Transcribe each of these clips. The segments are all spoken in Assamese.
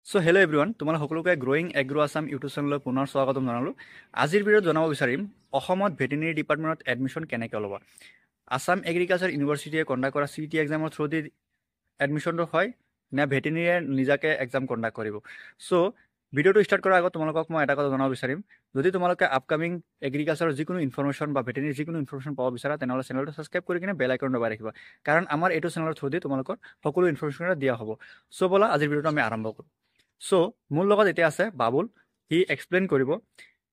সো হেল্ল' এভৰিৱান, তোমালোক সকলোকে গ্ৰ'য়িং এগ্ৰ' আছাম ইউটিউব চেনেললৈ পুনৰ স্বাগতম জনালোঁ। আজিৰ ভিডিঅ'ত জনাব বিচাৰিম অসমত ভেটেনেৰী ডিপাৰ্টমেণ্টত এডমিশ্যন কেনেকৈ ল'বা। আছাম এগ্ৰিকালচাৰ ইউনিভাৰ্চিটিয়ে কণ্ডাক্ট কৰা CET এক্সামৰ থ্ৰুদি এডমিশ্যনটো হয় নে ভেটেনেৰীয়ে নিজাকৈ এক্সাম কণ্ডাক্ট কৰিব। চ' ভিডিঅ'টো ষ্টাৰ্ট কৰাৰ আগত তোমালোকক মই এটা কথা জনাব বিচাৰিম, যদি তোমালোকে আপকামিং এগ্ৰিকালচাৰৰ যিকোনো ইনফৰমেশ্যন বা ভেটেনেৰী যিকোনো ইনফৰমেশ্যন পাব বিচাৰা তেনেহ'লে চেনেলটো ছাবস্ক্ৰাইব কৰি কিনে বেল আইকন দবাই ৰাখিবা, কাৰণ আমাৰ এইটো চেনেলৰ থ্ৰুদি তোমালোকৰ সকলো ইনফৰমেশ্যন দিয়া হ'ব। চ' ব'লা আজিৰ ভিডিঅ'টো আমি আৰম্ভ কৰোঁ। চ' মোৰ লগত এতিয়া আছে বাবুল, সি এক্সপ্লেইন কৰিব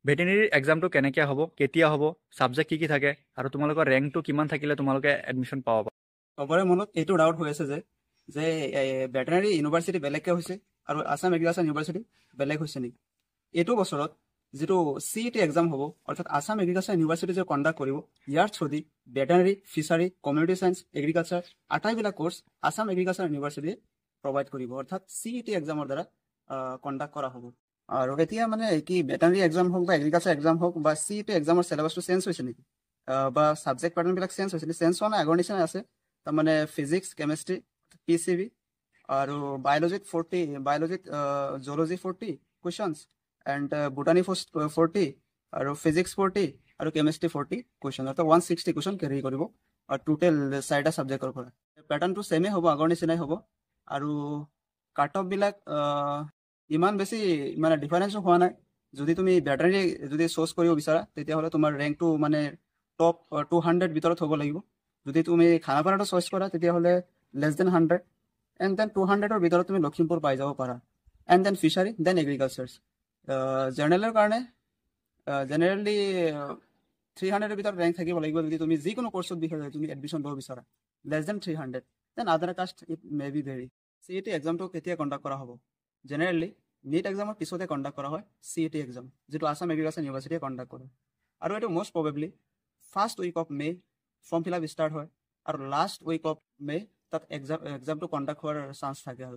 ভেটেনেৰী এক্সামটো কেনেকৈ হ'ব, কেতিয়া হ'ব, ছাবজেক্ট কি থাকে আৰু তোমালোকৰ ৰেংকটো কিমান থাকিলে তোমালোকে এডমিশ্যন পাব। চবৰে মনত এইটো ডাউট হৈ আছে যে ভেটেনাৰী ইউনিভাৰ্চিটি বেলেগকৈ হৈছে আৰু আছাম এগ্ৰিকালচাৰ ইউনিভাৰ্চিটি বেলেগ হৈছে নেকি। এইটো বছৰত যিটো CET এক্সাম হ'ব, অৰ্থাৎ আছাম এগ্ৰিকালচাৰ ইউনিভাৰ্চিটি যে কণ্ডাক্ট কৰিব, ইয়াৰ through the veterinary, fishery, community science, agriculture আটাইবিলাক কোৰ্চ আছাম এগ্ৰিকালচাৰ ইউনিভাৰ্চিটিয়ে প্ৰভাইড কৰিব, অৰ্থাৎ CET এক্সামৰ দ্বাৰা কণ্ডাক্ট কৰা হ'ব। আৰু এতিয়া মানে কি ভেটেনাৰী এক্সাম হওক বা এগ্ৰিকালচাৰ এক্সাম হওক বা CET এক্সামৰ চিলেবাছটো চেঞ্জ হৈছে নেকি, বা ছাবজেক্ট পেটাৰ্ণবিলাক চেঞ্জ হৈছে নেকি? চেঞ্জ হোৱা নাই, আগৰ নিচিনাই আছে। তাৰমানে ফিজিক্স, কেমেষ্ট্ৰি, PCB আৰু বায়'লজিত 'জুলজি 40 কুৱেশ্যনছ এণ্ড বুটানী 40 আৰু ফিজিক্স 40 আৰু কেমেষ্ট্ৰি 40 কুৱেশ্যন, অৰ্থাৎ 160 কুৱেশ্যন কেৰি কৰিব আৰু টোটেল 4টা ছাবজেক্টৰ পৰা। পেটাৰ্ণটো ছেমেই হ'ব, আগৰ নিচিনাই হ'ব। আৰু কাট অফবিলাক ইমান বেছি মানে ডিফাৰেঞ্চো হোৱা নাই। যদি তুমি ভেটেনাৰী যদি চ'জ কৰিব বিচাৰা তেতিয়াহ'লে তোমাৰ ৰেংকটো মানে টপ 200 ভিতৰত হ'ব লাগিব। যদি তুমি খানাপাৰাটো চইচ কৰা তেতিয়াহ'লে লেছ দেন 100, এণ্ড দেন 200ৰ ভিতৰত তুমি লখিমপুৰ পাই যাব পাৰা। And then fishery, then agricultures. জেনেৰেলৰ কাৰণে জেনেৰেলি 300ৰ ভিতৰত ৰেংক থাকিব লাগিব যদি তুমি যিকোনো কৰ্চত তুমি এডমিশ্যন ল'ব বিচাৰা। লেছ দেন 300, দেন আদাৰ caste it may be very. CET এক্সামটো কেতিয়া কণ্ডাক্ট কৰা হ'ব? জেনেৰেলি NEET এক্সামৰ পিছতে কণ্ডাক্ট কৰা হয় CET এক্সাম, যিটো আছাম এগ্ৰিকালচাৰ ইউনিভাৰ্চিটিয়ে কণ্ডাক্ট কৰে। আৰু এইটো most probably first week of May form fill up start হয়, আৰু লাষ্ট উইক অফ মে তাত এক্সামটো কণ্ডাক্ট হোৱাৰ চান্স থাকে আৰু।